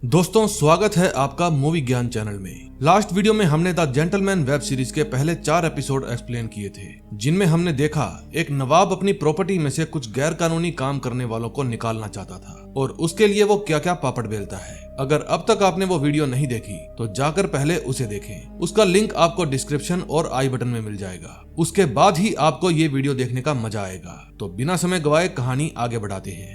दोस्तों स्वागत है आपका मूवी ज्ञान चैनल में। लास्ट वीडियो में हमने द जेंटलमैन वेब सीरीज के पहले 4 एपिसोड एक्सप्लेन किए थे, जिनमें हमने देखा एक नवाब अपनी प्रॉपर्टी में से कुछ गैर कानूनी काम करने वालों को निकालना चाहता था और उसके लिए वो क्या क्या पापड़ बेलता है। अगर अब तक आपने वो वीडियो नहीं देखी तो जाकर पहले उसे देखें। उसका लिंक आपको डिस्क्रिप्शन और आई बटन में मिल जाएगा। उसके बाद ही आपको ये वीडियो देखने का मजा आएगा। तो बिना समय गवाए कहानी आगे बढ़ाते हैं।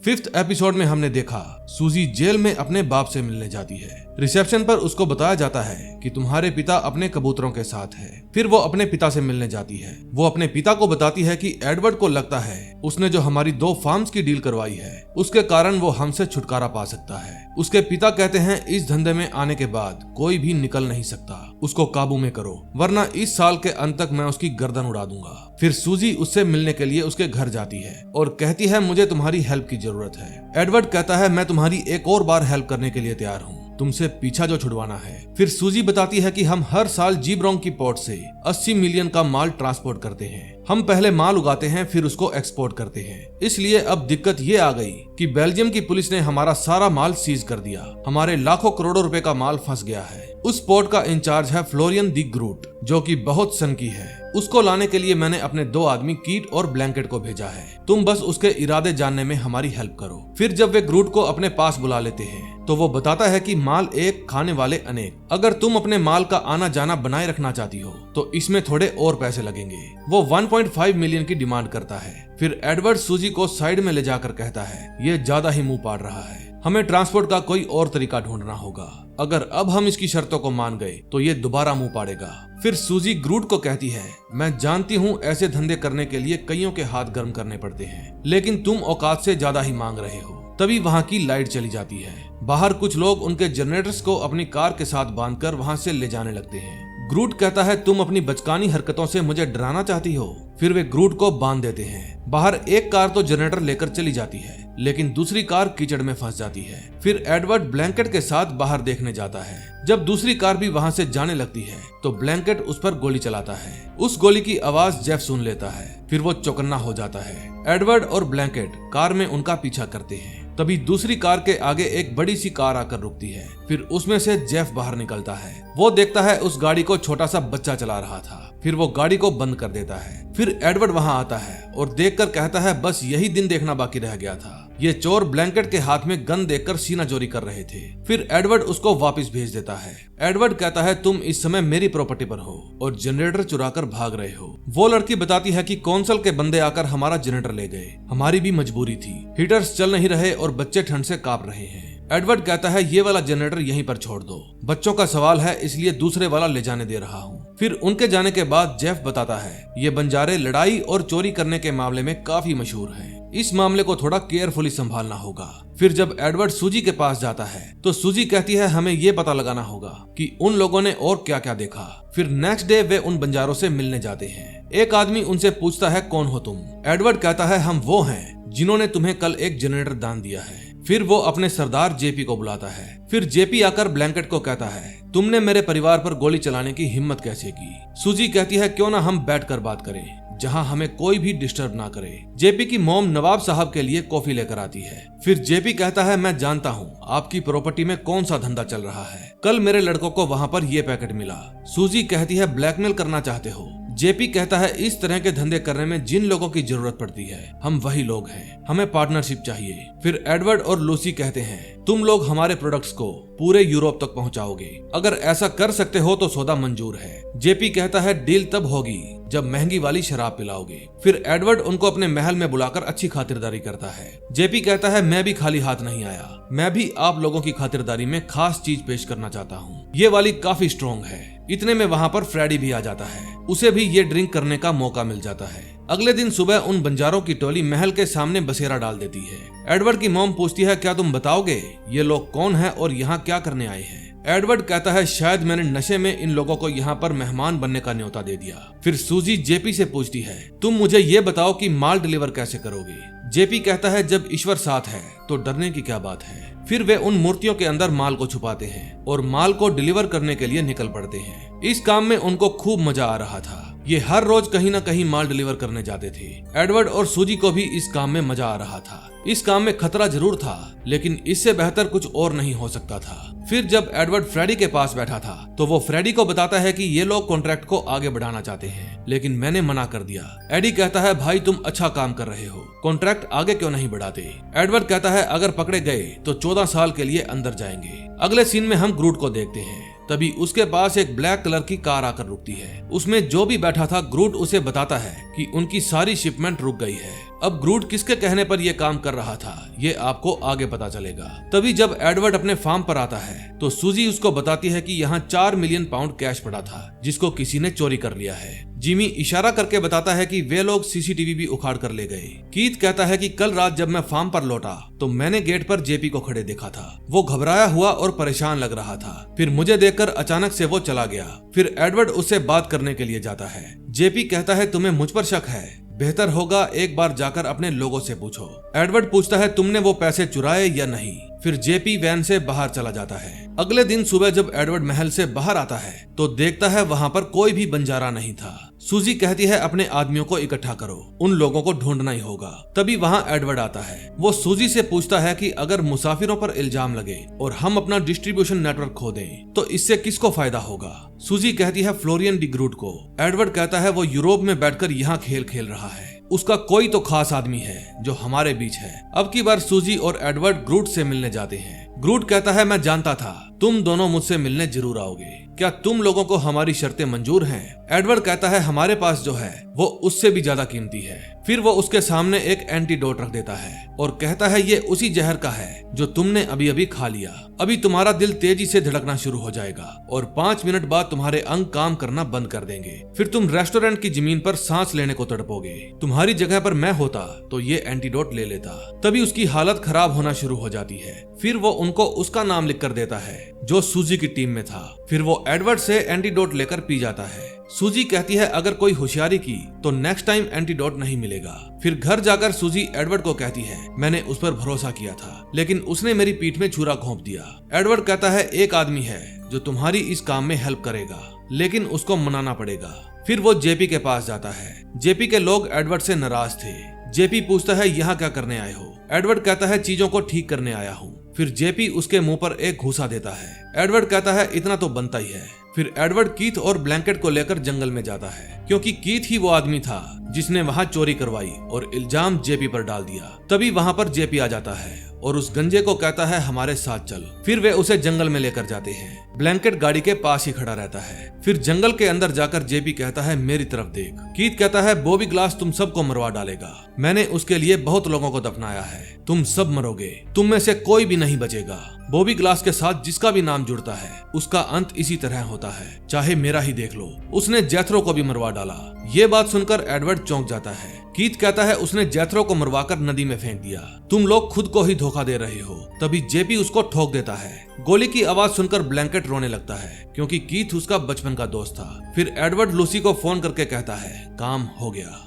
5th एपिसोड में हमने देखा सूजी जेल में अपने बाप से मिलने जाती है। रिसेप्शन पर उसको बताया जाता है कि तुम्हारे पिता अपने कबूतरों के साथ है। फिर वो अपने पिता से मिलने जाती है। वो अपने पिता को बताती है कि एडवर्ड को लगता है उसने जो हमारी 2 फार्म्स की डील करवाई है उसके कारण वो हमसे छुटकारा पा सकता है। उसके पिता कहते हैं इस धंधे में आने के बाद कोई भी निकल नहीं सकता, उसको काबू में करो वरना इस साल के अंत तक मैं उसकी गर्दन उड़ा दूंगा। फिर सूजी उससे मिलने के लिए उसके घर जाती है और कहती है मुझे तुम्हारी हेल्प की जरूरत है। एडवर्ड कहता है मैं तुम्हारी एक और बार हेल्प करने के लिए तैयार हूँ, तुमसे पीछा जो छुड़वाना है। फिर सूजी बताती है कि हम हर साल जीब्रोंग की पोर्ट से 80 मिलियन का माल ट्रांसपोर्ट करते हैं। हम पहले माल उगाते हैं फिर उसको एक्सपोर्ट करते हैं। इसलिए अब दिक्कत ये आ गई कि बेल्जियम की पुलिस ने हमारा सारा माल सीज कर दिया। हमारे लाखों करोड़ों रुपए का माल फंस गया है। उस पोर्ट का इंचार्ज है फ्लोरियन दी ग्रूट, जो कि बहुत सनकी है। उसको लाने के लिए मैंने अपने 2 आदमी कीट और ब्लैंकेट को भेजा है। तुम बस उसके इरादे जानने में हमारी हेल्प करो। फिर जब वे ग्रूट को अपने पास बुला लेते हैं तो वो बताता है कि माल एक खाने वाले अनेक। अगर तुम अपने माल का आना जाना बनाए रखना चाहती हो तो इसमें थोड़े और पैसे लगेंगे। वो 1.5 मिलियन की डिमांड करता है। फिर एडवर्ड सूजी को साइड में ले जाकर कहता है ये ज्यादा ही मुंह पाड़ रहा है, हमें ट्रांसपोर्ट का कोई और तरीका ढूंढना होगा। अगर अब हम इसकी शर्तों को मान गए तो ये दोबारा मुंह पाड़ेगा। फिर सूजी ग्रूट को कहती है मैं जानती हूँ ऐसे धंधे करने के लिए कईयों के हाथ गर्म करने पड़ते हैं, लेकिन तुम औकात से ज्यादा ही मांग रहे हो। तभी वहाँ की लाइट चली जाती है। बाहर कुछ लोग उनके जनरेटर्स को अपनी कार के साथ बांधकर वहाँ से ले जाने लगते हैं। ग्रूट कहता है तुम अपनी बचकानी हरकतों से मुझे डराना चाहती हो। फिर वे ग्रूट को बांध देते हैं। बाहर एक कार तो जनरेटर लेकर चली जाती है, लेकिन दूसरी कार कीचड़ में फंस जाती है। फिर एडवर्ड ब्लैंकेट के साथ बाहर देखने जाता है। जब दूसरी कार भी वहां से जाने लगती है तो ब्लैंकेट उस पर गोली चलाता है। उस गोली की आवाज जेफ सुन लेता है। फिर वो चौकन्ना हो जाता है। एडवर्ड और ब्लैंकेट कार में उनका पीछा करते हैं। तभी दूसरी कार के आगे एक बड़ी सी कार आकर रुकती है। फिर उसमें से जेफ बाहर निकलता है। वो देखता है उस गाड़ी को छोटा सा बच्चा चला रहा था। फिर वो गाड़ी को बंद कर देता है। फिर एडवर्ड वहां आता है और देखकर कहता है बस यही दिन देखना बाकी रह गया था। ये चोर ब्लैंकेट के हाथ में गन देखकर सीना चोरी कर रहे थे। फिर एडवर्ड उसको वापस भेज देता है। एडवर्ड कहता है तुम इस समय मेरी प्रॉपर्टी पर हो और जनरेटर चुराकर भाग रहे हो। वो लड़की बताती है कि कौंसल के बंदे आकर हमारा जनरेटर ले गए, हमारी भी मजबूरी थी। हीटर्स चल नहीं रहे और बच्चे ठंड से कांप रहे हैं। एडवर्ड कहता है ये वाला जनरेटर यहीं पर छोड़ दो, बच्चों का सवाल है इसलिए दूसरे वाला ले जाने दे रहा हूँ। फिर उनके जाने के बाद जेफ बताता है ये बंजारे लड़ाई और चोरी करने के मामले में काफी मशहूर हैं। इस मामले को थोड़ा केयरफुली संभालना होगा। फिर जब एडवर्ड सूजी के पास जाता है तो सूजी कहती है हमें ये पता लगाना होगा कि उन लोगों ने और क्या क्या देखा। फिर नेक्स्ट डे वे उन बंजारों से मिलने जाते हैं। एक आदमी उनसे पूछता है कौन हो तुम। एडवर्ड कहता है हम वो हैं जिन्होंने तुम्हें कल एक जनरेटर दान दिया है। फिर वो अपने सरदार जेपी को बुलाता है। फिर जेपी आकर ब्लैंकेट को कहता है तुमने मेरे परिवार पर गोली चलाने की हिम्मत कैसे की। सूजी कहती है क्यों ना हम बैठकर बात करें जहां हमें कोई भी डिस्टर्ब ना करे। जेपी की मॉम नवाब साहब के लिए कॉफी लेकर आती है। फिर जेपी कहता है मैं जानता हूँ आपकी प्रॉपर्टी में कौन सा धंधा चल रहा है, कल मेरे लड़कों को वहाँ पर ये पैकेट मिला। सूजी कहती है ब्लैकमेल करना चाहते हो। जेपी कहता है इस तरह के धंधे करने में जिन लोगों की जरूरत पड़ती है हम वही लोग हैं, हमें पार्टनरशिप चाहिए। फिर एडवर्ड और लूसी कहते हैं तुम लोग हमारे प्रोडक्ट्स को पूरे यूरोप तक पहुंचाओगे, अगर ऐसा कर सकते हो तो सौदा मंजूर है। जेपी कहता है डील तब होगी जब महंगी वाली शराब पिलाओगे। फिर एडवर्ड उनको अपने महल में बुलाकर अच्छी खातिरदारी करता है। जेपी कहता है मैं भी खाली हाथ नहीं आया, मैं भी आप लोगों की खातिरदारी में खास चीज पेश करना चाहता हूँ। ये वाली काफी स्ट्रॉन्ग है। इतने में वहाँ पर फ्रेडी भी आ जाता है, उसे भी ये ड्रिंक करने का मौका मिल जाता है। अगले दिन सुबह उन बंजारों की टोली महल के सामने बसेरा डाल देती है। एडवर्ड की मॉम पूछती है क्या तुम बताओगे ये लोग कौन हैं और यहाँ क्या करने आए हैं। एडवर्ड कहता है शायद मैंने नशे में इन लोगों को यहाँ पर मेहमान बनने का न्योता दे दिया। फिर सूजी जेपी से पूछती है तुम मुझे ये बताओ कि माल डिलीवर कैसे करोगे। जेपी कहता है जब ईश्वर साथ है तो डरने की क्या बात है। फिर वे उन मूर्तियों के अंदर माल को छुपाते हैं और माल को डिलीवर करने के लिए निकल पड़ते हैं। इस काम में उनको खूब मजा आ रहा था। ये हर रोज कहीं ना कहीं माल डिलीवर करने जाते थे। एडवर्ड और सूजी को भी इस काम में मजा आ रहा था। इस काम में खतरा जरूर था, लेकिन इससे बेहतर कुछ और नहीं हो सकता था। फिर जब एडवर्ड फ्रेडी के पास बैठा था तो वो फ्रेडी को बताता है कि ये लोग कॉन्ट्रैक्ट को आगे बढ़ाना चाहते हैं, लेकिन मैंने मना कर दिया। एडी कहता है भाई तुम अच्छा काम कर रहे हो, कॉन्ट्रैक्ट आगे क्यों नहीं बढ़ाते। एडवर्ड कहता है अगर पकड़े गए तो 14 साल के लिए अंदर जाएंगे। अगले सीन में हम ग्रूट को देखते हैं। तभी उसके पास एक ब्लैक कलर की कार आकर रुकती है। उसमें जो भी बैठा था ग्रूट उसे बताता है कि उनकी सारी शिपमेंट रुक गई है। अब ग्रूट किसके कहने पर यह काम कर रहा था ये आपको आगे पता चलेगा। तभी जब एडवर्ड अपने फार्म पर आता है तो सूजी उसको बताती है कि यहाँ 4 मिलियन पाउंड कैश पड़ा था जिसको किसी ने चोरी कर लिया है। जिमी इशारा करके बताता है कि वे लोग सीसीटीवी भी उखाड़ कर ले गए। कीथ कहता है कि कल रात जब मैं फार्म पर लौटा तो मैंने गेट पर जेपी को खड़े देखा था। वो घबराया हुआ और परेशान लग रहा था। फिर मुझे देखकर अचानक से वो चला गया। फिर एडवर्ड उससे बात करने के लिए जाता है। जेपी कहता है तुम्हें मुझ पर शक है, बेहतर होगा एक बार जाकर अपने लोगों से पूछो। एडवर्ड पूछता है तुमने वो पैसे चुराए या नहीं। फिर जेपी वैन से बाहर चला जाता है। अगले दिन सुबह जब एडवर्ड महल से बाहर आता है तो देखता है वहाँ पर कोई भी बंजारा नहीं था। सूजी कहती है अपने आदमियों को इकट्ठा करो, उन लोगों को ढूंढना ही होगा। तभी वहाँ एडवर्ड आता है। वो सूजी से पूछता है कि अगर मुसाफिरों पर इल्जाम लगे और हम अपना डिस्ट्रीब्यूशन नेटवर्क खो दें तो इससे किसको फायदा होगा। सूजी कहती है फ्लोरियन डी ग्रूट को। एडवर्ड कहता है वो यूरोप में बैठकर यहाँ खेल खेल रहा है, उसका कोई तो खास आदमी है जो हमारे बीच है। अब की बार सूजी और एडवर्ड ग्रूट से मिलने जाते हैं। ग्रूट कहता है मैं जानता था तुम दोनों मुझसे मिलने जरूर आओगे, क्या तुम लोगों को हमारी शर्तें मंजूर हैं? एडवर्ड कहता है हमारे पास जो है वो उससे भी ज्यादा कीमती है। फिर वो उसके सामने एक एंटीडोट रख देता है और कहता है ये उसी जहर का है जो तुमने अभी अभी खा लिया। अभी तुम्हारा दिल तेजी से धड़कना शुरू हो जाएगा और 5 मिनट बाद तुम्हारे अंग काम करना बंद कर देंगे। फिर तुम रेस्टोरेंट की जमीन पर सांस लेने को तड़पोगे। तुम्हारी जगह पर मैं होता तो ये एंटीडोट ले लेता। तभी उसकी हालत खराब होना शुरू हो जाती है। फिर वो उनको उसका नाम लिख कर देता है जो सूजी की टीम में था। फिर वो एडवर्ड से एंटीडोट लेकर पी जाता है। सूजी कहती है अगर कोई होशियारी की तो नेक्स्ट टाइम एंटीडोट नहीं मिलेगा। फिर घर जाकर सूजी एडवर्ड को कहती है मैंने उस पर भरोसा किया था लेकिन उसने मेरी पीठ में छुरा घोंप दिया। एडवर्ड कहता है एक आदमी है जो तुम्हारी इस काम में हेल्प करेगा, लेकिन उसको मनाना पड़ेगा। फिर वो जेपी के पास जाता है। जेपी के लोग एडवर्ड से नाराज थे। जेपी पूछता है यहाँ क्या करने आए हो? एडवर्ड कहता है चीजों को ठीक करने आया हूँ। फिर जेपी उसके मुंह पर एक घूसा देता है। एडवर्ड कहता है इतना तो बनता ही है। फिर एडवर्ड कीथ और ब्लैंकेट को लेकर जंगल में जाता है क्योंकि कीथ ही वो आदमी था जिसने वहाँ चोरी करवाई और इल्जाम जेपी पर डाल दिया। तभी वहाँ पर जेपी आ जाता है और उस गंजे को कहता है हमारे साथ चल। फिर वे उसे जंगल में लेकर जाते हैं। ब्लैंकेट गाड़ी के पास ही खड़ा रहता है। फिर जंगल के अंदर जाकर जेपी कहता है मेरी तरफ देख। कीथ कहता है बॉबी ग्लास तुम सबको मरवा डालेगा, मैंने उसके लिए बहुत लोगों को दफनाया है, तुम सब मरोगे, तुम में से कोई भी नहीं बचेगा। बॉबी ग्लास के साथ जिसका भी नाम जुड़ता है उसका अंत इसी तरह होता है, चाहे मेरा ही देख लो। उसने जैथरो को भी मरवा डाला। ये बात सुनकर एडवर्ड चौंक जाता है। कीथ कहता है उसने जैथरो को मरवाकर नदी में फेंक दिया, तुम लोग खुद को ही धोखा दे रहे हो। तभी जेपी उसको ठोक देता है। गोली की आवाज सुनकर ब्लैंकेट रोने लगता है क्योंकि कीथ उसका बचपन का दोस्त था। फिर एडवर्ड लूसी को फोन करके कहता है काम हो गया।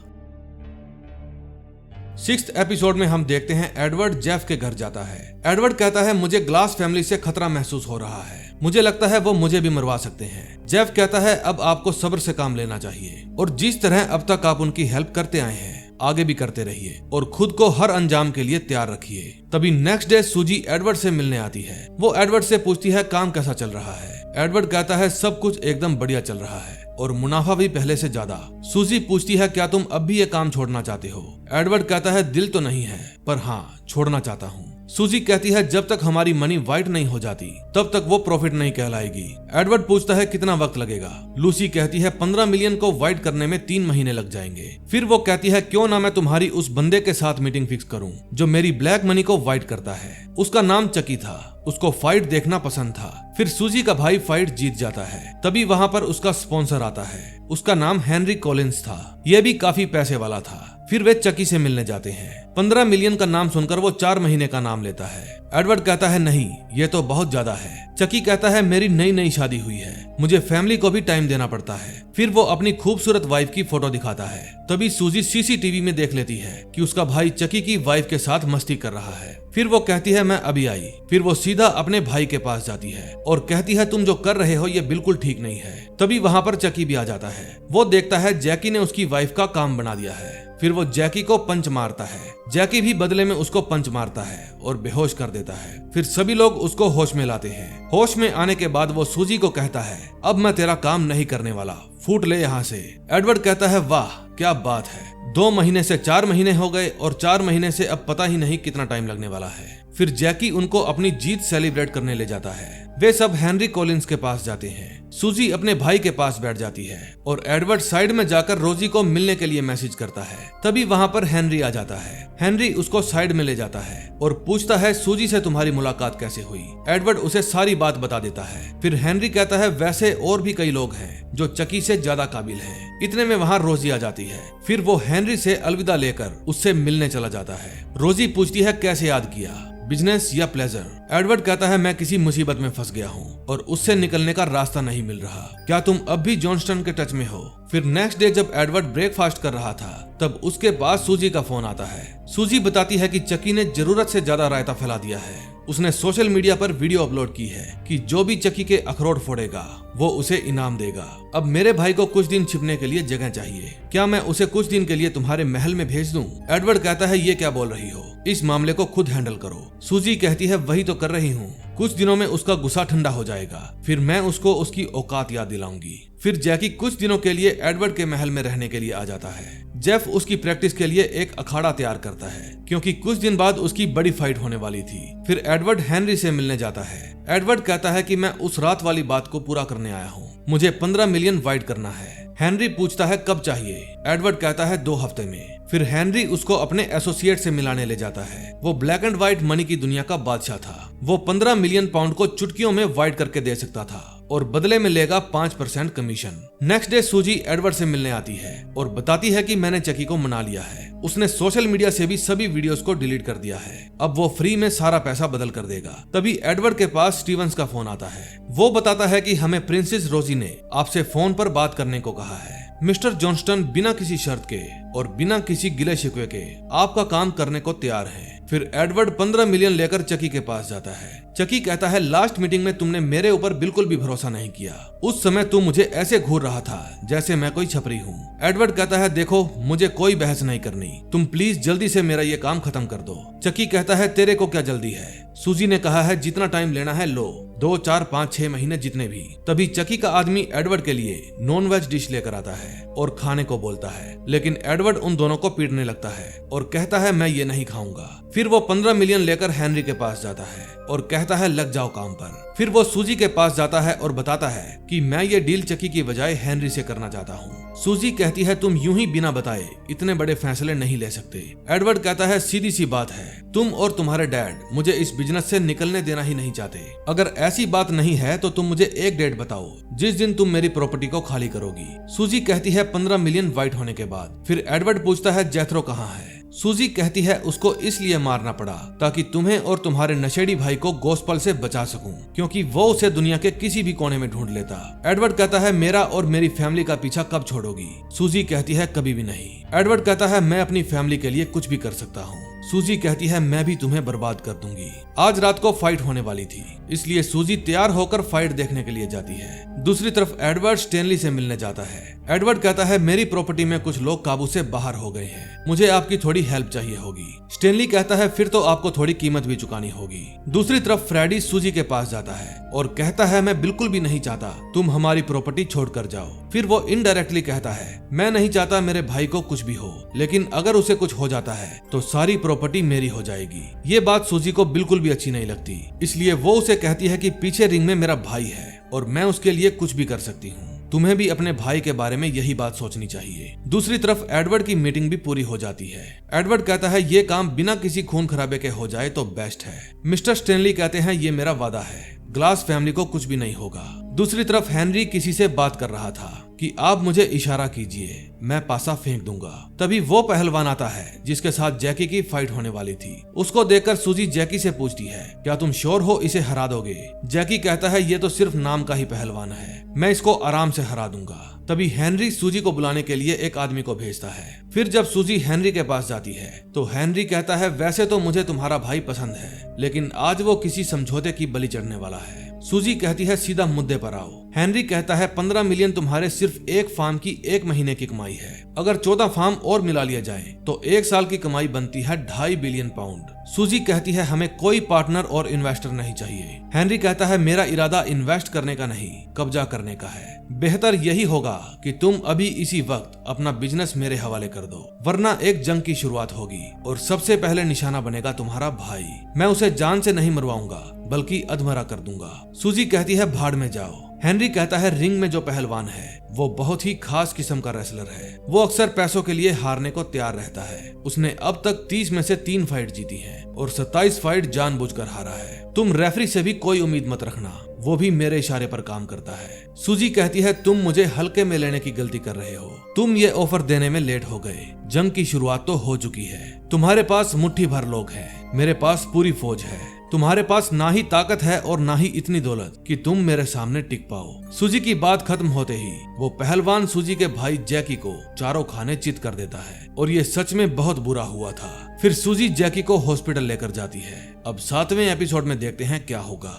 6th एपिसोड में हम देखते हैं एडवर्ड जेफ के घर जाता है। एडवर्ड कहता है मुझे ग्लास फैमिली से खतरा महसूस हो रहा है, मुझे लगता है वो मुझे भी मरवा सकते हैं। जेफ कहता है अब आपको सब्र से काम लेना चाहिए और जिस तरह अब तक आप उनकी हेल्प करते आए हैं आगे भी करते रहिए और खुद को हर अंजाम के लिए तैयार रखिए। तभी नेक्स्ट डे सूजी एडवर्ड से मिलने आती है। वो एडवर्ड से पूछती है काम कैसा चल रहा है। एडवर्ड कहता है सब कुछ एकदम बढ़िया चल रहा है और मुनाफा भी पहले से ज्यादा। सूजी पूछती है क्या तुम अब भी ये काम छोड़ना चाहते हो? एडवर्ड कहता है दिल तो नहीं है पर हाँ छोड़ना चाहता हूँ। सूजी कहती है जब तक हमारी मनी वाइट नहीं हो जाती तब तक वो प्रॉफिट नहीं कहलाएगी। एडवर्ड पूछता है कितना वक्त लगेगा? लूसी कहती है 15 मिलियन को वाइट करने में 3 महीने लग जाएंगे। फिर वो कहती है क्यों ना मैं तुम्हारी उस बंदे के साथ मीटिंग फिक्स करूं जो मेरी ब्लैक मनी को वाइट करता है। उसका नाम चकी था, उसको फाइट देखना पसंद था। फिर सूजी का भाई फाइट जीत जाता है। तभी वहाँ पर उसका स्पॉन्सर आता है, उसका नाम हेनरी कॉलिंस था। यह भी काफी पैसे वाला था। फिर वे चकी से मिलने जाते हैं। 15 मिलियन का नाम सुनकर वो 4 महीने का नाम लेता है। एडवर्ड कहता है नहीं, ये तो बहुत ज्यादा है। चकी कहता है मेरी नई नई शादी हुई है, मुझे फैमिली को भी टाइम देना पड़ता है। फिर वो अपनी खूबसूरत वाइफ की फोटो दिखाता है। तभी सूजी सीसीटीवी में देख लेती है कि उसका भाई चकी की वाइफ के साथ मस्ती कर रहा है। फिर वो कहती है मैं अभी आई। फिर वो सीधा अपने भाई के पास जाती है और कहती है तुम जो कर रहे हो ये बिल्कुल ठीक नहीं है। तभी वहाँ पर चकी भी आ जाता है। वो देखता है जैकी ने उसकी वाइफ का काम बना दिया है। फिर वो जैकी को पंच मारता है। जैकी भी बदले में उसको पंच मारता है और बेहोश कर देता है। फिर सभी लोग उसको होश में लाते हैं। होश में आने के बाद वो सूजी को कहता है अब मैं तेरा काम नहीं करने वाला, फूट ले यहाँ से। एडवर्ड कहता है वाह क्या बात है, 2 महीने से 4 महीने हो गए और 4 महीने से अब पता ही नहीं कितना टाइम लगने वाला है। फिर जैकी उनको अपनी जीत सेलिब्रेट करने ले जाता है। वे सब हेनरी कॉलिंस के पास जाते हैं। सूजी अपने भाई के पास बैठ जाती है और एडवर्ड साइड में जाकर रोजी को मिलने के लिए मैसेज करता है। तभी वहाँ पर हेनरी आ जाता है। हेनरी उसको साइड में ले जाता है और पूछता है सूजी से तुम्हारी मुलाकात कैसे हुई। एडवर्ड उसे सारी बात बता देता है। फिर हेनरी कहता है वैसे और भी कई लोग हैं जो चकी से ज्यादा काबिल हैं। इतने में वहाँ रोजी आ जाती है। फिर वो हेनरी से अलविदा लेकर उससे मिलने चला जाता है। रोजी पूछती है कैसे याद किया, बिजनेस या प्लेजर। एडवर्ड कहता है मैं किसी मुसीबत में फंस गया हूँ और उससे निकलने का रास्ता नहीं मिल रहा, क्या तुम अब भी जॉनस्टन के टच में हो। फिर नेक्स्ट डे जब एडवर्ड ब्रेकफास्ट कर रहा था तब उसके पास सूजी का फोन आता है। सूजी बताती है कि चकी ने जरूरत से ज्यादा रायता फैला दिया है। उसने सोशल मीडिया पर वीडियो अपलोड की है कि जो भी चकी के अखरोट फोड़ेगा वो उसे इनाम देगा। अब मेरे भाई को कुछ दिन छिपने के लिए जगह चाहिए, क्या मैं उसे कुछ दिन के लिए तुम्हारे महल में भेज दूं? एडवर्ड कहता है ये क्या बोल रही हो, इस मामले को खुद हैंडल करो। सूजी कहती है वही तो कर रही हूँ, कुछ दिनों में उसका गुस्सा ठंडा हो जाएगा, फिर मैं उसको उसकी औकात याद दिलाऊंगी। फिर जैकी कुछ दिनों के लिए एडवर्ड के महल में रहने के लिए आ जाता है। जेफ उसकी प्रैक्टिस के लिए एक अखाड़ा तैयार करता है क्योंकि कुछ दिन बाद उसकी बड़ी फाइट होने वाली थी। फिर एडवर्ड हेनरी से मिलने जाता है। एडवर्ड कहता है कि मैं उस रात वाली बात को पूरा करने आया हूँ, मुझे 15 मिलियन वाइट करना है। हेनरी पूछता है कब चाहिए। एडवर्ड कहता है 2 हफ्ते में। फिर हेनरी उसको अपने एसोसिएट से मिलाने ले जाता है। वो ब्लैक एंड व्हाइट मनी की दुनिया का बादशाह था। वो 15 मिलियन पाउंड को चुटकियों में व्हाइट करके दे सकता था और बदले में लेगा 5% कमीशन। नेक्स्ट डे सूजी एडवर्ड से मिलने आती है और बताती है कि मैंने चकी को मना लिया है, उसने सोशल मीडिया से भी सभी वीडियोस को डिलीट कर दिया है, अब वो फ्री में सारा पैसा बदल कर देगा। तभी एडवर्ड के पास स्टीवंस का फोन आता है। वो बताता है कि हमें प्रिंसेस रोजी ने आपसे फोन पर बात करने को कहा है। मिस्टर जॉनस्टन बिना किसी शर्त के और बिना किसी गिले शिकवे के आपका काम करने को तैयार है। फिर एडवर्ड 15 मिलियन लेकर चकी के पास जाता है। चकी कहता है लास्ट मीटिंग में तुमने मेरे ऊपर बिल्कुल भी भरोसा नहीं किया, उस समय तुम मुझे ऐसे घूर रहा था जैसे मैं कोई छपरी हूँ। एडवर्ड कहता है देखो मुझे कोई बहस नहीं करनी, तुम प्लीज जल्दी से मेरा ये काम खत्म कर दो। चकी कहता है तेरे को क्या जल्दी है, सूजी ने कहा है जितना टाइम लेना है लो, 2, 4, 5, 6 महीने जितने भी। तभी चकी का आदमी एडवर्ड के लिए नॉन वेज डिश लेकर आता है और खाने को बोलता है, लेकिन एडवर्ड उन दोनों को पीटने लगता है और कहता है मैं ये नहीं खाऊंगा। फिर वो 15 मिलियन लेकर हेनरी के पास जाता है और कहता है लग जाओ काम पर। फिर वो सूजी के पास जाता है और बताता है कि मैं ये डील चकी की बजाय हेनरी से करना चाहता हूँ। सूजी कहती है तुम यूं ही बिना बताए इतने बड़े फैसले नहीं ले सकते। एडवर्ड कहता है सीधी सी बात है, तुम और तुम्हारे डैड मुझे इस बिजनेस से निकलने देना ही नहीं चाहते। अगर ऐसी बात नहीं है तो तुम मुझे एक डेट बताओ जिस दिन तुम मेरी प्रॉपर्टी को खाली करोगी। सूजी कहती है 15 मिलियन वाइट होने के बाद। फिर एडवर्ड पूछता है जेथरो कहाँ है। सूजी कहती है उसको इसलिए मारना पड़ा ताकि तुम्हें और तुम्हारे नशेड़ी भाई को गोस्पल से बचा सकूं, क्योंकि वो उसे दुनिया के किसी भी कोने में ढूंढ लेता। एडवर्ड कहता है मेरा और मेरी फैमिली का पीछा कब छोड़ोगी। सूजी कहती है कभी भी नहीं। एडवर्ड कहता है मैं अपनी फैमिली के लिए कुछ भी कर सकता हूँ। सूजी कहती है मैं भी तुम्हें बर्बाद कर दूंगी। आज रात को फाइट होने वाली थी, इसलिए सूजी तैयार होकर फाइट देखने के लिए जाती है। दूसरी तरफ एडवर्ड स्टेनली से मिलने जाता है। एडवर्ड कहता है मेरी प्रॉपर्टी में कुछ लोग काबू से बाहर हो गए हैं, मुझे आपकी थोड़ी हेल्प चाहिए होगी। स्टेनली कहता है फिर तो आपको थोड़ी कीमत भी चुकानी होगी। दूसरी तरफ फ्रेडी सूजी के पास जाता है और कहता है मैं बिल्कुल भी नहीं चाहता तुम हमारी प्रॉपर्टी छोड़ कर जाओ। फिर वो इनडायरेक्टली कहता है मैं नहीं चाहता मेरे भाई को कुछ भी हो, लेकिन अगर उसे कुछ हो जाता है तो सारी प्रॉपर्टी मेरी हो जाएगी। ये बात सूजी को बिल्कुल भी अच्छी नहीं लगती, इसलिए वो उसे कहती है कि पीछे रिंग में मेरा भाई है और मैं उसके लिए कुछ भी कर सकती हूँ, तुम्हें भी अपने भाई के बारे में यही बात सोचनी चाहिए। दूसरी तरफ एडवर्ड की मीटिंग भी पूरी हो जाती है। एडवर्ड कहता है ये काम बिना किसी खून खराबे के हो जाए तो बेस्ट है। मिस्टर स्टेनली कहते हैं ये मेरा वादा है, ग्लास फैमिली को कुछ भी नहीं होगा। दूसरी तरफ हेनरी किसी से बात कर रहा था। कि आप इशारा इशारा कीजिए, मैं पासा फेंक दूंगा। तभी वो पहलवान आता है जिसके साथ जैकी की फाइट होने वाली थी। उसको देखकर सूजी जैकी से पूछती है, क्या तुम श्योर हो इसे हरा दोगे? जैकी कहता है, ये तो सिर्फ नाम का ही पहलवान है, मैं इसको आराम से हरा दूंगा। तभी हेनरी सूजी को बुलाने के लिए एक आदमी को भेजता है। फिर जब सूजी हेनरी के पास जाती है तो हेनरी कहता है, वैसे तो मुझे तुम्हारा भाई पसंद है, लेकिन आज वो किसी समझौते की बलि चढ़ने वाला है। सूजी कहती है, सीधा मुद्दे पर आओ। हेनरी कहता है, 15 मिलियन तुम्हारे सिर्फ एक फार्म की 1 महीने की कमाई है। अगर 14 फार्म और मिला लिया जाए तो 1 साल की कमाई बनती है 2.5 बिलियन पाउंड। सूजी कहती है, हमें कोई पार्टनर और इन्वेस्टर नहीं चाहिए। हेनरी कहता है, मेरा इरादा इन्वेस्ट करने का नहीं, कब्जा करने का है। बेहतर यही होगा कि तुम अभी इसी वक्त अपना बिजनेस मेरे हवाले कर दो, वरना एक जंग की शुरुआत होगी और सबसे पहले निशाना बनेगा तुम्हारा भाई। मैं उसे जान से नहीं मरवाऊंगा, बल्कि अधमरा कर दूंगा। सूजी कहती है, भाड़ में जाओ। हेनरी कहता है, रिंग में जो पहलवान है वो बहुत ही खास किस्म का रेसलर है। वो अक्सर पैसों के लिए हारने को तैयार रहता है। उसने अब तक 30 में से 3 फाइट जीती हैं और 27 फाइट जानबूझकर हारा है। तुम रेफरी से भी कोई उम्मीद मत रखना, वो भी मेरे इशारे पर काम करता है। सूजी कहती है, तुम मुझे हल्के में लेने की गलती कर रहे हो। तुम ये ऑफर देने में लेट हो गए। जंग की शुरुआत तो हो चुकी है। तुम्हारे पास मुट्ठी भर लोग हैं, मेरे पास पूरी फौज है। तुम्हारे पास ना ही ताकत है और ना ही इतनी दौलत कि तुम मेरे सामने टिक पाओ। सूजी की बात खत्म होते ही वो पहलवान सूजी के भाई जैकी को चारों खाने चित कर देता है और ये सच में बहुत बुरा हुआ था। फिर सूजी जैकी को हॉस्पिटल लेकर जाती है। अब 7वें एपिसोड में देखते हैं क्या होगा।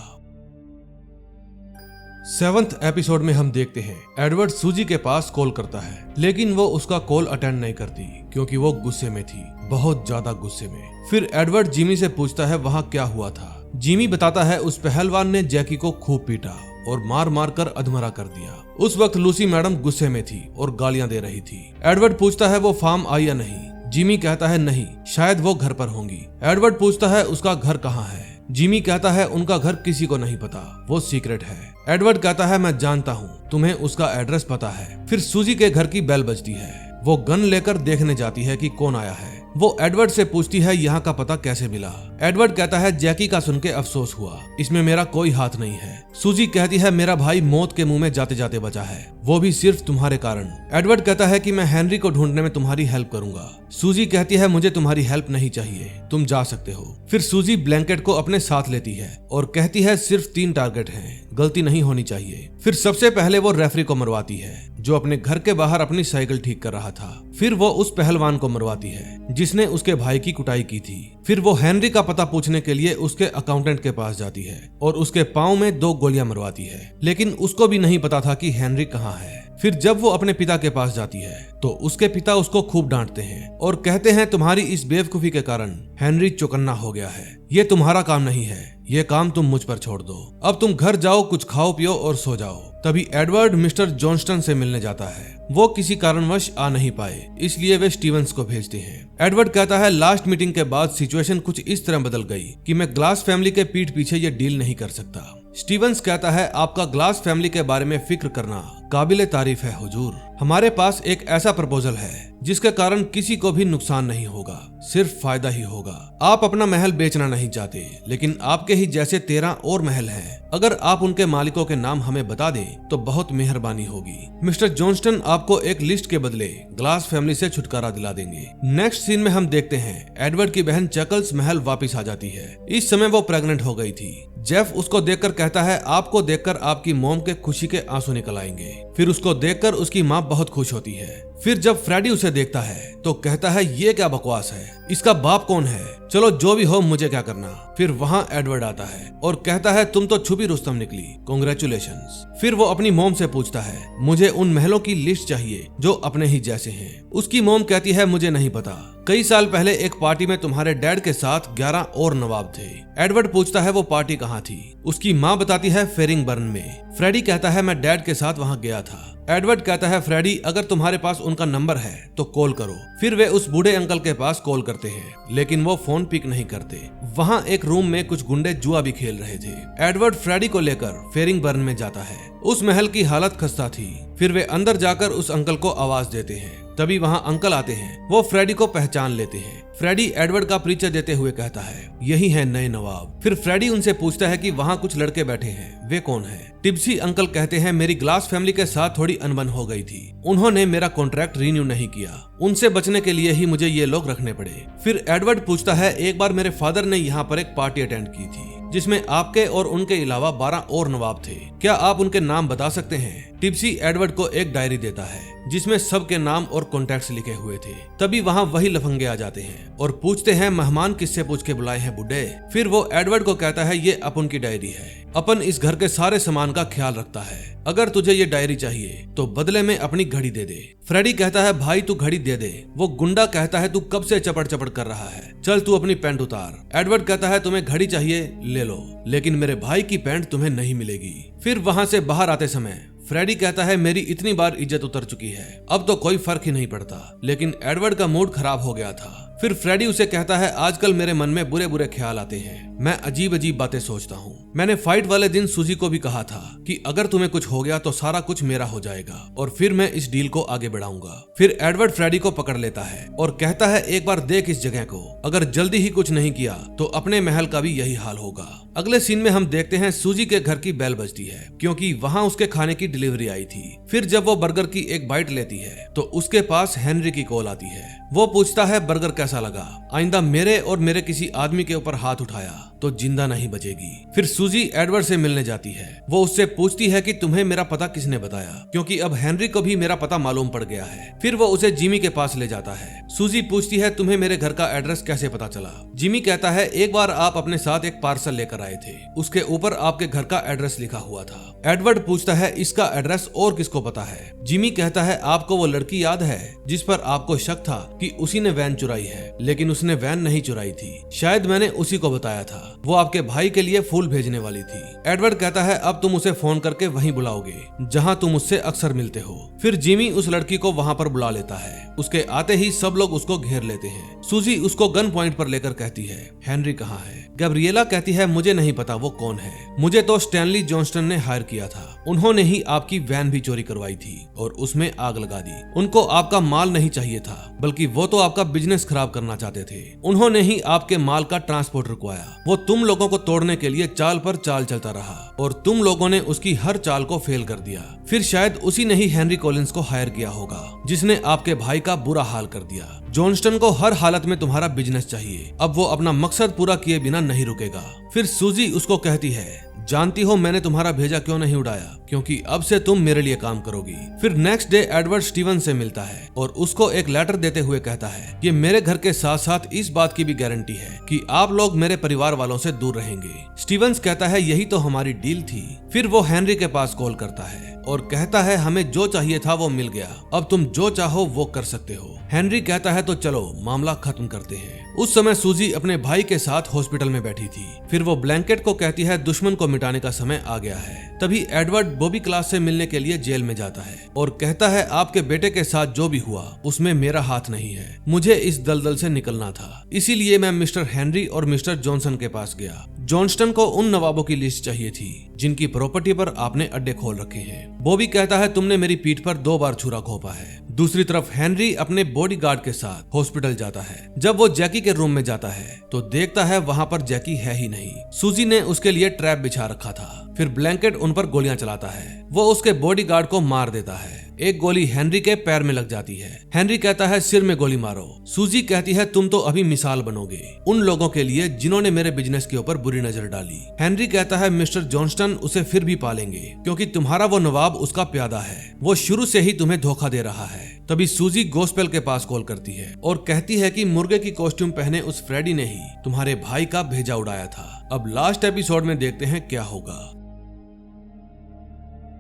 7th एपिसोड में हम देखते हैं एडवर्ड सूजी के पास कॉल करता है, लेकिन वो उसका कॉल अटेंड नहीं करती क्योंकि वो गुस्से में थी, बहुत ज्यादा गुस्से में। फिर एडवर्ड जिमी से पूछता है वहाँ क्या हुआ था। जिमी बताता है उस पहलवान ने जैकी को खूब पीटा और मार मार कर अधमरा कर दिया। उस वक्त लूसी मैडम गुस्से में थी और गालियां दे रही थी। एडवर्ड पूछता है वो फार्म आई या नहीं। जिमी कहता है नहीं, शायद वो घर पर होंगी। एडवर्ड पूछता है उसका घर कहाँ है। जिमी कहता है उनका घर किसी को नहीं पता, वो सीक्रेट है। एडवर्ड कहता है मैं जानता हूँ, तुम्हें उसका एड्रेस पता है। फिर सूजी के घर की बेल बजती है। वो गन लेकर देखने जाती है कि कौन आया है। वो एडवर्ड से पूछती है यहाँ का पता कैसे मिला। एडवर्ड कहता है जैकी का सुन के अफसोस हुआ, इसमें मेरा कोई हाथ नहीं है। सूजी कहती है मेरा भाई मौत के मुंह में जाते जाते बचा है, वो भी सिर्फ तुम्हारे कारण। एडवर्ड कहता है कि मैं हेनरी को ढूंढने में तुम्हारी हेल्प करूंगा। सूजी कहती है मुझे तुम्हारी हेल्प नहीं चाहिए, तुम जा सकते हो। फिर सूजी ब्लैंकेट को अपने साथ लेती है और कहती है सिर्फ 3 टारगेट हैं, गलती नहीं होनी चाहिए। फिर सबसे पहले वो रेफरी को मरवाती है जो अपने घर के बाहर अपनी साइकिल ठीक कर रहा था। फिर वो उस पहलवान को मरवाती है जिसने उसके भाई की कुटाई की थी। फिर वो हेनरी का पता पूछने के लिए उसके अकाउंटेंट के पास जाती है और उसके पाँव में 2 गोलियां मरवाती है, लेकिन उसको भी नहीं पता था कि हेनरी कहाँ है। फिर जब वो अपने पिता के पास जाती है तो उसके पिता उसको खूब डांटते हैं और कहते हैं तुम्हारी इस बेवकूफी के कारण हेनरी चौकन्ना हो गया है, ये तुम्हारा काम नहीं है, ये काम तुम मुझ पर छोड़ दो। अब तुम घर जाओ, कुछ खाओ पियो और सो जाओ। तभी एडवर्ड मिस्टर जॉनस्टन से मिलने जाता है। वो किसी कारणवश आ नहीं पाए, इसलिए वे स्टीवंस को भेजते हैं। एडवर्ड कहता है लास्ट मीटिंग के बाद सिचुएशन कुछ इस तरह बदल गई कि मैं ग्लास फैमिली के पीठ पीछे ये डील नहीं कर सकता। स्टीवंस कहता है आपका ग्लास फैमिली के बारे में फिक्र करना काबिले तारीफ है हुजूर। हमारे पास एक ऐसा प्रपोजल है जिसके कारण किसी को भी नुकसान नहीं होगा, सिर्फ फायदा ही होगा। आप अपना महल बेचना नहीं चाहते, लेकिन आपके ही जैसे 13 और महल हैं। अगर आप उनके मालिकों के नाम हमें बता दें तो बहुत मेहरबानी होगी। मिस्टर जॉनस्टन आपको एक लिस्ट के बदले ग्लास फैमिली से छुटकारा दिला देंगे। नेक्स्ट सीन में हम देखते हैं एडवर्ड की बहन चकल्स महल वापस आ जाती है। इस समय वो प्रेग्नेंट हो गई थी। जेफ उसको देखकर कहता है आपको देखकर आपकी मॉम के खुशी के आंसू निकल आएंगे। फिर उसको देखकर उसकी माँ बहुत खुश होती है। फिर जब फ्रेडी उसे देखता है तो कहता है ये क्या बकवास है, इसका बाप कौन है, चलो जो भी हो मुझे क्या करना। फिर वहाँ एडवर्ड आता है और कहता है तुम तो छुपी रुस्तम निकली, कांग्रेचुलेशंस। फिर वो अपनी मॉम से पूछता है मुझे उन महलों की लिस्ट चाहिए जो अपने ही जैसे हैं। उसकी मॉम कहती है मुझे नहीं पता, कई साल पहले एक पार्टी में तुम्हारे डैड के साथ 11 और नवाब थे। एडवर्ड पूछता है वो पार्टी कहाँ थी। उसकी माँ बताती है फेरिंगबर्न में। फ्रेडी कहता है मैं डैड के साथ वहाँ गया था। एडवर्ड कहता है फ्रेडी अगर तुम्हारे पास उनका नंबर है तो कॉल करो। फिर वे उस बूढ़े अंकल के पास कॉल करते हैं, लेकिन वो फोन पिक नहीं करते। वहाँ एक रूम में कुछ गुंडे जुआ भी खेल रहे थे। एडवर्ड फ्रेडी को लेकर फेरिंगबर्न में जाता है। उस महल की हालत खस्ता थी। फिर वे अंदर जाकर उस अंकल को आवाज देते हैं। तभी वहाँ अंकल आते हैं। वो फ्रेडी को पहचान लेते हैं। फ्रेडी एडवर्ड का परिचय देते हुए कहता है, यही है नए नवाब। फिर फ्रेडी उनसे पूछता है कि वहाँ कुछ लड़के बैठे हैं, वे कौन हैं? टिप्सी अंकल कहते हैं, मेरी ग्लास फैमिली के साथ थोड़ी अनबन हो गई थी, उन्होंने मेरा कॉन्ट्रैक्ट रिन्यू नहीं किया, उनसे बचने के लिए ही मुझे ये लोग रखने पड़े। फिर एडवर्ड पूछता है, एक बार मेरे फादर ने यहाँ पर एक पार्टी अटेंड की थी जिसमें आपके और उनके अलावा 12 और नवाब थे, क्या आप उनके नाम बता सकते हैं? टिप्सी एडवर्ड को एक डायरी देता है जिसमें सबके नाम और कॉन्टैक्ट्स लिखे हुए थे। तभी वहाँ वही लफंगे आ जाते हैं और पूछते हैं, मेहमान किससे पूछ के बुलाए हैं बुड्ढे? फिर वो एडवर्ड को कहता है, ये अपन की डायरी है, अपन इस घर के सारे सामान का ख्याल रखता है, अगर तुझे ये डायरी चाहिए तो बदले में अपनी घड़ी दे दे। फ्रेडी कहता है, भाई तू घड़ी दे दे। वो गुंडा कहता है, तू कब से चपड़ चपड़ कर रहा है, चल तू अपनी पैंट उतार। एडवर्ड कहता है, तुम्हें घड़ी चाहिए ले लो, लेकिन मेरे भाई की पैंट तुम्हें नहीं मिलेगी। फिर वहाँ से बाहर आते समय फ्रेडी कहता है, मेरी इतनी बार इज्जत उतर चुकी है, अब तो कोई फर्क ही नहीं पड़ता। लेकिन एडवर्ड का मूड खराब हो गया था। फिर फ्रेडी उसे कहता है, आजकल मेरे मन में बुरे बुरे ख्याल आते हैं, मैं अजीब अजीब बातें सोचता हूँ। मैंने फाइट वाले दिन सूजी को भी कहा था कि अगर तुम्हें कुछ हो गया तो सारा कुछ मेरा हो जाएगा और फिर मैं इस डील को आगे बढ़ाऊंगा। फिर एडवर्ड फ्रेडी को पकड़ लेता है और कहता है, एक बार देख इस जगह को, अगर जल्दी ही कुछ नहीं किया तो अपने महल का भी यही हाल होगा। अगले सीन में हम देखते हैं सूजी के घर की बेल बजती है क्योंकि वहाँ उसके खाने की डिलीवरी आई थी। फिर जब वो बर्गर की एक बाइट लेती है तो उसके पास हेनरी की कॉल आती है। वो पूछता है, बर्गर कैसा लगा? आइंदा मेरे और मेरे किसी आदमी के ऊपर हाथ उठाया तो जिंदा नहीं बचेगी। फिर सूजी एडवर्ड से मिलने जाती है। वो उससे पूछती है कि तुम्हें मेरा पता किसने बताया, क्योंकि अब हेनरी को भी मेरा पता मालूम पड़ गया है। फिर वो उसे जिमी के पास ले जाता है। सूजी पूछती है, तुम्हें मेरे घर का एड्रेस कैसे पता चला? जिमी कहता है, एक बार आप अपने साथ एक पार्सल लेकर आए थे, उसके ऊपर आपके घर का एड्रेस लिखा हुआ था। एडवर्ड पूछता है, इसका एड्रेस और किसको पता है? जिमी कहता है, आपको वो लड़की याद है जिस पर आपको शक था कि उसी ने वैन चुराई है, लेकिन उसने वैन नहीं चुराई थी, शायद मैंने उसी को बताया था, वो आपके भाई के लिए फूल भेजने वाली थी। एडवर्ड कहता है, अब तुम उसे फोन करके वहीं बुलाओगे जहां तुम उससे अक्सर मिलते हो। फिर जिमी उस लड़की को वहां पर बुला लेता है। उसके आते ही सब लोग उसको घेर लेते हैं। सूजी उसको गन पॉइंट पर लेकर कहती है, हेनरी कहाँ है? गैब्रिएला कहती है, मुझे नहीं पता वो कौन है, मुझे तो स्टैनली जॉनस्टन ने हायर किया था, उन्होंने ही आपकी वैन भी चोरी करवाई थी और उसमें आग लगा दी। उनको आपका माल नहीं चाहिए था, बल्कि वो तो आपका बिजनेस खराब करना चाहते थे, उन्होंने ही आपके माल का ट्रांसपोर्ट रुकवाया। वो तुम लोगों को तोड़ने के लिए चाल पर चाल चलता रहा और तुम लोगों ने उसकी हर चाल को फेल कर दिया। फिर शायद उसी ने ही हेनरी कॉलिंस को हायर किया होगा जिसने आपके भाई का बुरा हाल कर दिया। जॉनस्टन को हर हालत में तुम्हारा बिजनेस चाहिए, अब वो अपना मकसद पूरा किए बिना नहीं रुकेगा। फिर सूजी उसको कहती है, जानती हो मैंने तुम्हारा भेजा क्यों नहीं उड़ाया, क्योंकि अब से तुम मेरे लिए काम करोगी। फिर नेक्स्ट डे एडवर्ड स्टीवन से मिलता है और उसको एक लेटर देते हुए कहता है, ये मेरे घर के साथ साथ इस बात की भी गारंटी है कि आप लोग मेरे परिवार वालों से दूर रहेंगे। स्टीवंस कहता है, यही तो हमारी डील थी। फिर वो हेनरी के पास कॉल करता है और कहता है, हमें जो चाहिए था वो मिल गया, अब तुम जो चाहो वो कर सकते हो। हेनरी कहता है, तो चलो मामला खत्म करते हैं। उस समय सूजी अपने भाई के साथ हॉस्पिटल में बैठी थी। फिर वो ब्लैंकेट को कहती है, दुश्मन को मिटाने का समय आ गया है। तभी एडवर्ड बॉबी क्लास से मिलने के लिए जेल में जाता है और कहता है, आपके बेटे के साथ जो भी हुआ उसमें मेरा हाथ नहीं है, मुझे इस दलदल से निकलना था, इसीलिए मैं मिस्टर हेनरी और मिस्टर जॉनसन के पास गया। जॉनस्टन को उन नवाबों की लिस्ट चाहिए थी जिनकी प्रॉपर्टी पर आपने अड्डे खोल रखे हैं। बॉबी कहता है, तुमने मेरी पीठ पर 2 बार छुरा घोंपा है। दूसरी तरफ हेनरी अपने बॉडीगार्ड के साथ हॉस्पिटल जाता है। जब वो जैकी के रूम में जाता है तो देखता है वहाँ पर जैकी है ही नहीं। सूजी ने उसके लिए ट्रैप बिछा रखा था। फिर ब्लैंकेट उन पर गोलियां चलाता है। वो उसके बॉडीगार्ड को मार देता है। एक गोली हेनरी के पैर में लग जाती है। हेनरी कहता है, सिर में गोली मारो। सूजी कहती है, तुम तो अभी मिसाल बनोगे उन लोगों के लिए जिन्होंने मेरे बिजनेस के ऊपर बुरी नजर डाली। हेनरी कहता है, मिस्टर जॉनस्टन उसे फिर भी पालेंगे क्योंकि तुम्हारा वो नवाब उसका प्यादा है, वो शुरू से ही तुम्हें धोखा दे रहा है। तभी सूजी गोस्पेल के पास कॉल करती है और कहती है कि मुर्गे की कॉस्ट्यूम पहने उस फ्रेडी ने ही तुम्हारे भाई का भेजा उड़ाया था। अब लास्ट एपिसोड में देखते हैं क्या होगा।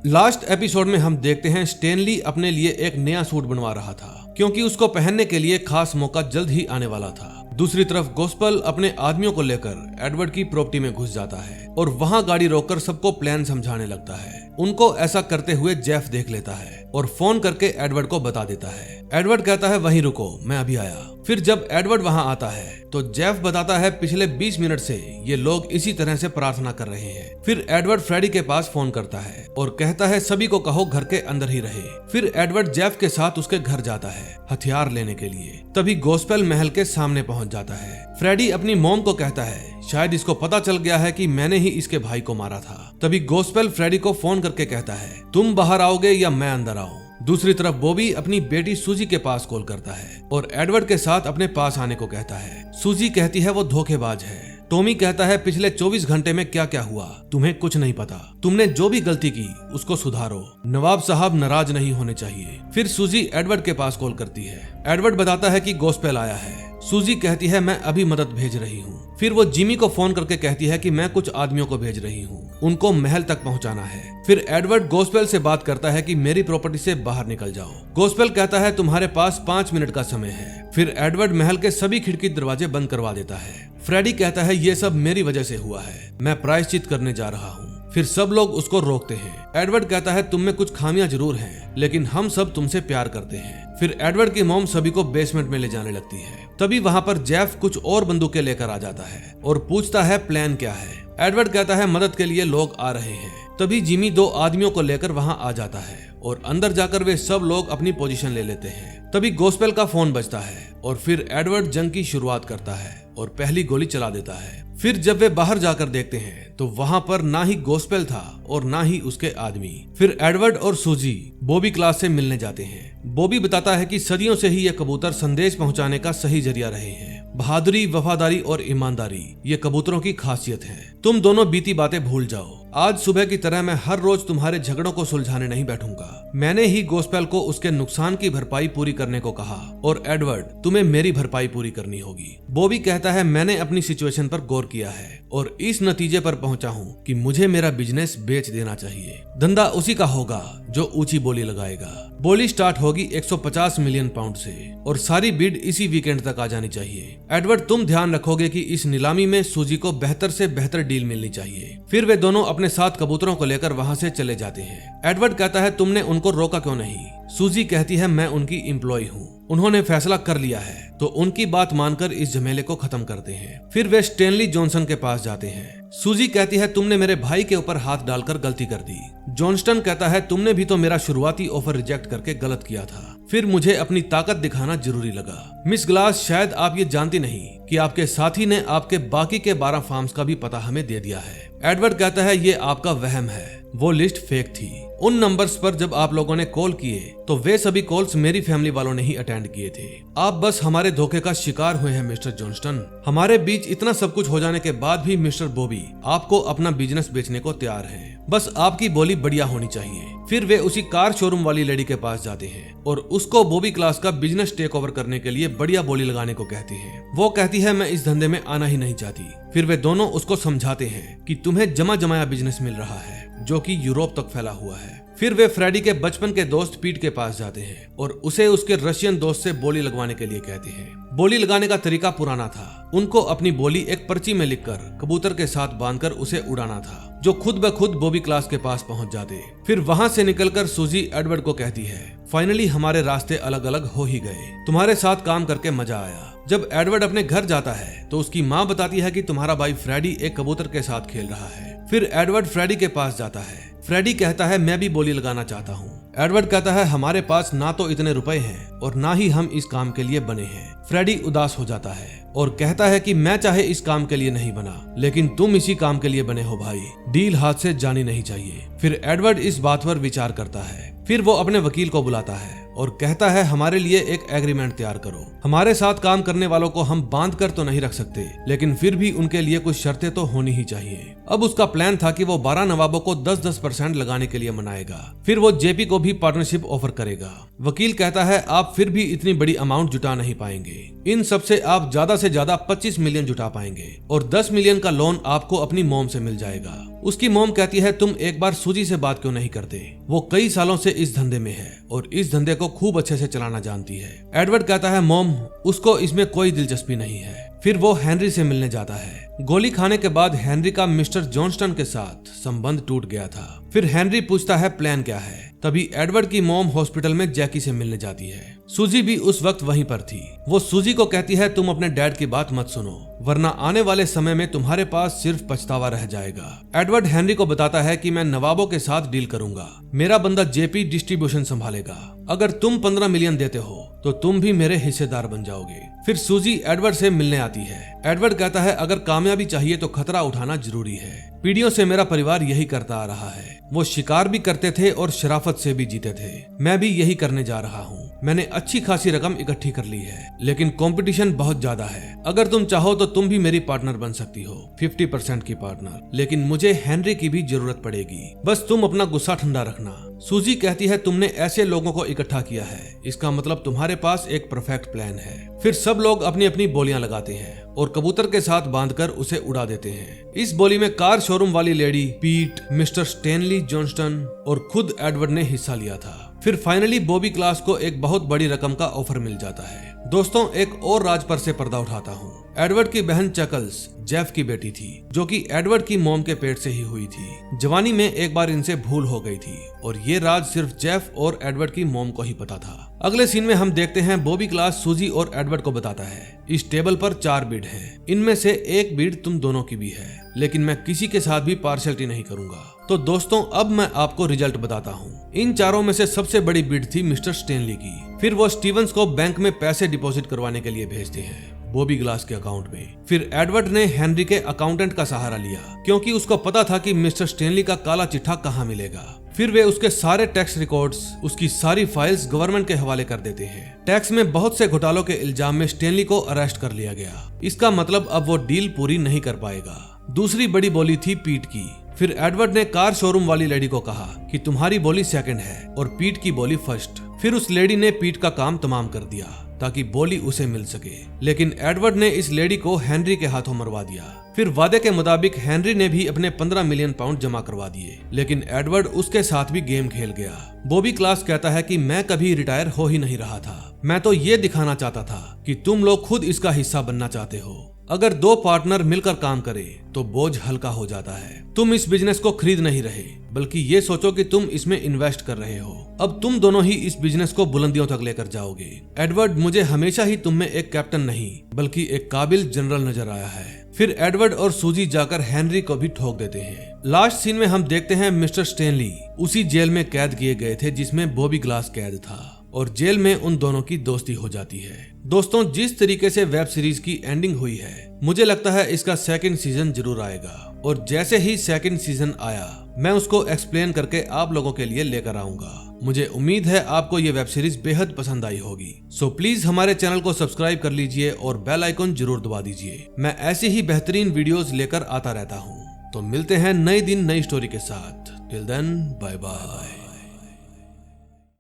लास्ट एपिसोड में हम देखते हैं स्टेनली अपने लिए एक नया सूट बनवा रहा था क्योंकि उसको पहनने के लिए खास मौका जल्द ही आने वाला था। दूसरी तरफ गोस्पेल अपने आदमियों को लेकर एडवर्ड की प्रॉपर्टी में घुस जाता है और वहां गाड़ी रोककर सबको प्लान समझाने लगता है। उनको ऐसा करते हुए जेफ देख लेता है और फोन करके एडवर्ड को बता देता है। एडवर्ड कहता है वहीं रुको, मैं अभी आया। फिर जब एडवर्ड वहां आता है तो जेफ बताता है पिछले 20 मिनट से ये लोग इसी तरह से प्रार्थना कर रहे हैं। फिर एडवर्ड फ्रेडी के पास फोन करता है और कहता है सभी को कहो घर के अंदर ही रहे। फिर एडवर्ड जेफ के साथ उसके घर जाता है हथियार लेने के लिए। तभी गोस्पेल महल के सामने पहुंच जाता है। फ्रेडी अपनी मॉम को कहता है शायद इसको पता चल गया है कि मैंने ही इसके भाई को मारा था। तभी गोस्पेल फ्रेडी को फोन करके कहता है तुम बाहर आओगे या मैं अंदर आऊं। दूसरी तरफ बॉबी अपनी बेटी सूजी के पास कॉल करता है और एडवर्ड के साथ अपने पास आने को कहता है। सूजी कहती है वो धोखेबाज है। टॉमी कहता है पिछले 24 घंटे में क्या क्या हुआ तुम्हें कुछ नहीं पता, तुमने जो भी गलती की उसको सुधारो, नवाब साहब नाराज नहीं होने चाहिए। फिर सूजी एडवर्ड के पास कॉल करती है। एडवर्ड बताता है कि गोस्पेल आया है। सूजी कहती है मैं अभी मदद भेज रही हूँ। फिर वो जिमी को फोन करके कहती है कि मैं कुछ आदमियों को भेज रही हूँ, उनको महल तक पहुँचाना है। फिर एडवर्ड गोस्पेल से बात करता है कि मेरी प्रॉपर्टी से बाहर निकल जाओ। गोस्पेल कहता है तुम्हारे पास 5 मिनट का समय है। फिर एडवर्ड महल के सभी खिड़की दरवाजे बंद करवा देता है। फ्रेडी कहता है ये सब मेरी वजह से हुआ है, मैं प्रायश्चित करने जा रहा हूँ। फिर सब लोग उसको रोकते हैं। एडवर्ड कहता है तुम में कुछ खामियां जरूर हैं, लेकिन हम सब तुमसे प्यार करते हैं। फिर एडवर्ड की मॉम सभी को बेसमेंट में ले जाने लगती है। तभी वहां पर जेफ कुछ और बंदूकें लेकर आ जाता है और पूछता है प्लान क्या है। एडवर्ड कहता है मदद के लिए लोग आ रहे हैं। तभी जिमी 2 आदमियों को लेकर वहां आ जाता है और अंदर जाकर वे सब लोग अपनी पोजीशन ले लेते हैं। तभी गोस्पेल का फोन बजता है और फिर एडवर्ड जंग की शुरुआत करता है और पहली गोली चला देता है। फिर जब वे बाहर जाकर देखते हैं तो वहां पर ना ही गोस्पेल था और ना ही उसके आदमी। फिर एडवर्ड और सूजी बॉबी क्लास से मिलने जाते हैं। बॉबी बताता है कि सदियों से ही ये कबूतर संदेश पहुंचाने का सही जरिया रहे हैं। बहादुरी, वफादारी और ईमानदारी ये कबूतरों की खासियत है। तुम दोनों बीती बातें भूल जाओ। आज सुबह की तरह मैं हर रोज तुम्हारे झगड़ों को सुलझाने नहीं बैठूंगा। मैंने ही गोस्पेल को उसके नुकसान की भरपाई पूरी करने को कहा और एडवर्ड तुम्हें मेरी भरपाई पूरी करनी होगी। बॉबी कहता है मैंने अपनी सिचुएशन पर गौर किया है और इस नतीजे पर पहुंचा हूँ कि मुझे मेरा बिजनेस बेच देना चाहिए। धंधा उसी का होगा जो ऊंची बोली लगाएगा। बोली स्टार्ट होगी 150 मिलियन पाउंड से और सारी बिड इसी वीकेंड तक आ जानी चाहिए। एडवर्ड तुम ध्यान रखोगे कि इस नीलामी में सूजी को बेहतर से बेहतर डील मिलनी चाहिए। फिर वे दोनों अपने साथ कबूतरों को लेकर वहां से चले जाते हैं। एडवर्ड कहता है तुमने उनको रोका क्यों नहीं। सूजी कहती है मैं उनकी एम्प्लॉय हूँ, उन्होंने फैसला कर लिया है तो उनकी बात मानकर इस झमेले को खत्म करते हैं। फिर वे स्टेनली जॉनसन के पास जाते हैं। सूजी कहती है तुमने मेरे भाई के ऊपर हाथ डालकर गलती कर दी। जॉनस्टन कहता है तुमने भी तो मेरा शुरुआती ऑफर रिजेक्ट करके गलत किया था। फिर मुझे अपनी ताकत दिखाना जरूरी लगा। मिस ग्लास शायद आप ये जानती नहीं कि आपके साथी ने आपके बाकी के 12 फार्म्स का भी पता हमें दे दिया है। एडवर्ड कहता है ये आपका वहम है, वो लिस्ट फेक थी। उन नंबर्स पर जब आप लोगों ने कॉल किए तो वे सभी कॉल्स मेरी फैमिली वालों ने ही अटेंड किए थे। आप बस हमारे धोखे का शिकार हुए हैं मिस्टर जॉनस्टन। हमारे बीच इतना सब कुछ हो जाने के बाद भी मिस्टर बॉबी आपको अपना बिजनेस बेचने को तैयार है। बस आपकी बोली बढ़िया होनी चाहिए। फिर वे उसी कार शोरूम वाली लेडी के पास जाते हैं और उसको बॉबी क्लास का बिजनेस टेक ओवर करने के लिए बढ़िया बोली लगाने को कहती है। वो कहती है मैं इस धंधे में आना ही नहीं चाहती। फिर वे दोनों उसको समझाते हैं कि तुम्हें जमा जमाया बिजनेस मिल रहा है जो कि यूरोप तक फैला हुआ है। फिर वे फ्रेडी के बचपन के दोस्त पीट के पास जाते हैं और उसे उसके रशियन दोस्त से बोली लगवाने के लिए कहते हैं। बोली लगाने का तरीका पुराना था। उनको अपनी बोली एक पर्ची में लिखकर कबूतर के साथ बांधकर उसे उड़ाना था, जो खुद ब खुद बॉबी क्लास के पास पहुंच जाते। फिर वहां से निकलकर सूजी एडवर्ड को कहती है फाइनली हमारे रास्ते अलग अलग हो ही गए, तुम्हारे साथ काम करके मजा आया। जब एडवर्ड अपने घर जाता है तो उसकी माँ बताती है कि तुम्हारा भाई फ्रेडी एक कबूतर के साथ खेल रहा है। फिर एडवर्ड फ्रेडी के पास जाता है। फ्रेडी कहता है मैं भी बोली लगाना चाहता हूँ। एडवर्ड कहता है हमारे पास ना तो इतने रुपए हैं और ना ही हम इस काम के लिए बने हैं। फ्रेडी उदास हो जाता है और कहता है कि मैं चाहे इस काम के लिए नहीं बना, लेकिन तुम इसी काम के लिए बने हो भाई, डील हाथ से जानी नहीं चाहिए। फिर एडवर्ड इस बात पर विचार करता है। फिर वो अपने वकील को बुलाता है और कहता है हमारे लिए एक एग्रीमेंट तैयार करो। हमारे साथ काम करने वालों को हम बांध कर तो नहीं रख सकते, लेकिन फिर भी उनके लिए कुछ शर्तें तो होनी ही चाहिए। अब उसका प्लान था कि वो 12 नवाबों को 10-10% लगाने के लिए मनाएगा। फिर वो जेपी को भी पार्टनरशिप ऑफर करेगा। वकील कहता है आप फिर भी इतनी बड़ी अमाउंट जुटा नहीं पाएंगे। इन सब से आप ज्यादा से ज्यादा 25 मिलियन जुटा पाएंगे और 10 मिलियन का लोन आपको अपनी मॉम से मिल जाएगा। उसकी मॉम कहती है तुम एक बार सूजी से बात क्यों नहीं करते, वो कई सालों से इस धंधे में है और इस धंधे को खूब अच्छे से चलाना जानती है। एडवर्ड कहता है मॉम उसको इसमें कोई दिलचस्पी नहीं है। फिर वो हेनरी से मिलने जाता है। गोली खाने के बाद हेनरी का मिस्टर जॉनस्टन के साथ संबंध टूट गया था। फिर हेनरी पूछता है प्लान क्या है। तभी एडवर्ड की मॉम हॉस्पिटल में जैकी से मिलने जाती है। सूजी भी उस वक्त वहीं पर थी। वो सूजी को कहती है तुम अपने डैड की बात मत सुनो, वरना आने वाले समय में तुम्हारे पास सिर्फ पछतावा रह जाएगा। एडवर्ड हेनरी को बताता है कि मैं नवाबों के साथ डील करूंगा, मेरा बंदा जेपी डिस्ट्रीब्यूशन संभालेगा। अगर तुम 15 मिलियन देते हो तो तुम भी मेरे हिस्सेदार बन जाओगे। फिर सूजी एडवर्ड से मिलने आती है। एडवर्ड कहता है अगर कामयाबी चाहिए तो खतरा उठाना जरूरी है। पीढ़ियों से मेरा परिवार यही करता आ रहा है। वो शिकार भी करते थे और शराफत से भी जीते थे। मैं भी यही करने जा रहा हूँ। मैंने अच्छी खासी रकम इकट्ठी कर ली है, लेकिन कंपटीशन बहुत ज्यादा है। अगर तुम चाहो तो तुम भी मेरी पार्टनर बन सकती हो, 50% की पार्टनर। लेकिन मुझे हेनरी की भी जरूरत पड़ेगी, बस तुम अपना गुस्सा ठंडा रखना। सूजी कहती है तुमने ऐसे लोगों को इकट्ठा किया है, इसका मतलब तुम्हारे पास एक परफेक्ट प्लान है। फिर सब लोग अपनी अपनी बोलियां लगाते हैं और कबूतर के साथ बांधकर उसे उड़ा देते हैं। इस बोली में कार शोरूम वाली लेडी, पीट, मिस्टर स्टेनली जॉनस्टन और खुद एडवर्ड ने हिस्सा लिया था। फिर फाइनली बॉबी क्लास को एक बहुत बड़ी रकम का ऑफर मिल जाता है। दोस्तों, एक और राज पर से पर्दा उठाता हूँ। एडवर्ड की बहन चकल्स जेफ की बेटी थी, जो कि एडवर्ड की मॉम के पेट से ही हुई थी। जवानी में एक बार इनसे भूल हो गई थी और ये राज सिर्फ जेफ और एडवर्ड की मॉम को ही पता था। अगले सीन में हम देखते हैं बॉबी क्लास सूजी और एडवर्ड को बताता है इस टेबल पर 4 बिड हैं, इनमें से एक बिड तुम दोनों की भी है, लेकिन मैं किसी के साथ भी पार्शियलिटी नहीं करूंगा। तो दोस्तों, अब मैं आपको रिजल्ट बताता हूँ। इन चारों में से सबसे बड़ी बिड थी मिस्टर स्टेनली की। फिर वो स्टीवंस को बैंक में पैसे डिपॉजिट करवाने के लिए भेजते हैं, बॉबी ग्लास के अकाउंट में। फिर एडवर्ड ने हेनरी के अकाउंटेंट का सहारा लिया, क्योंकि उसको पता था कि मिस्टर स्टेनली का काला चिट्ठा कहाँ मिलेगा। फिर वे उसके सारे टैक्स रिकॉर्ड्स, उसकी सारी फाइल्स गवर्नमेंट के हवाले कर देते हैं। टैक्स में बहुत से घोटालों के इल्जाम में स्टेनली को अरेस्ट कर लिया गया। इसका मतलब अब वो डील पूरी नहीं कर पाएगा। दूसरी बड़ी बोली थी पीट की। फिर एडवर्ड ने कार शोरूम वाली लेडी को कहा कि तुम्हारी बोली सेकंड है और पीट की बोली फर्स्ट। फिर उस लेडी ने पीट का काम तमाम कर दिया ताकि बोली उसे मिल सके, लेकिन एडवर्ड ने इस लेडी को हेनरी के हाथों मरवा दिया। फिर वादे के मुताबिक हेनरी ने भी अपने 15 मिलियन पाउंड जमा करवा दिए, लेकिन एडवर्ड उसके साथ भी गेम खेल गया। बॉबी क्लास कहता है कि मैं कभी रिटायर हो ही नहीं रहा था, मैं तो ये दिखाना चाहता था कि तुम लोग खुद इसका हिस्सा बनना चाहते हो। अगर 2 पार्टनर मिलकर काम करें तो बोझ हल्का हो जाता है। तुम इस बिजनेस को खरीद नहीं रहे, बल्कि ये सोचो कि तुम इसमें इन्वेस्ट कर रहे हो। अब तुम दोनों ही इस बिजनेस को बुलंदियों तक लेकर जाओगे। एडवर्ड, मुझे हमेशा ही तुम में एक कैप्टन नहीं बल्कि एक काबिल जनरल नजर आया है। फिर एडवर्ड और सूजी जाकर हेनरी को भी ठोक देते हैं। लास्ट सीन में हम देखते हैं मिस्टर स्टेनली उसी जेल में कैद किए गए थे जिसमें बॉबी ग्लास कैद था, और जेल में उन दोनों की दोस्ती हो जाती है। दोस्तों, जिस तरीके से वेब सीरीज की एंडिंग हुई है, मुझे लगता है इसका सेकंड सीजन जरूर आएगा, और जैसे ही सेकंड सीजन आया मैं उसको एक्सप्लेन करके आप लोगों के लिए लेकर आऊंगा। मुझे उम्मीद है आपको ये वेब सीरीज बेहद पसंद आई होगी। सो प्लीज हमारे चैनल को सब्सक्राइब कर लीजिए और बेल आइकन जरूर दबा दीजिए। मैं ऐसी ही बेहतरीन वीडियोस लेकर आता रहता हूँ। तो मिलते हैं नए दिन नई स्टोरी के साथ। Till then, bye bye.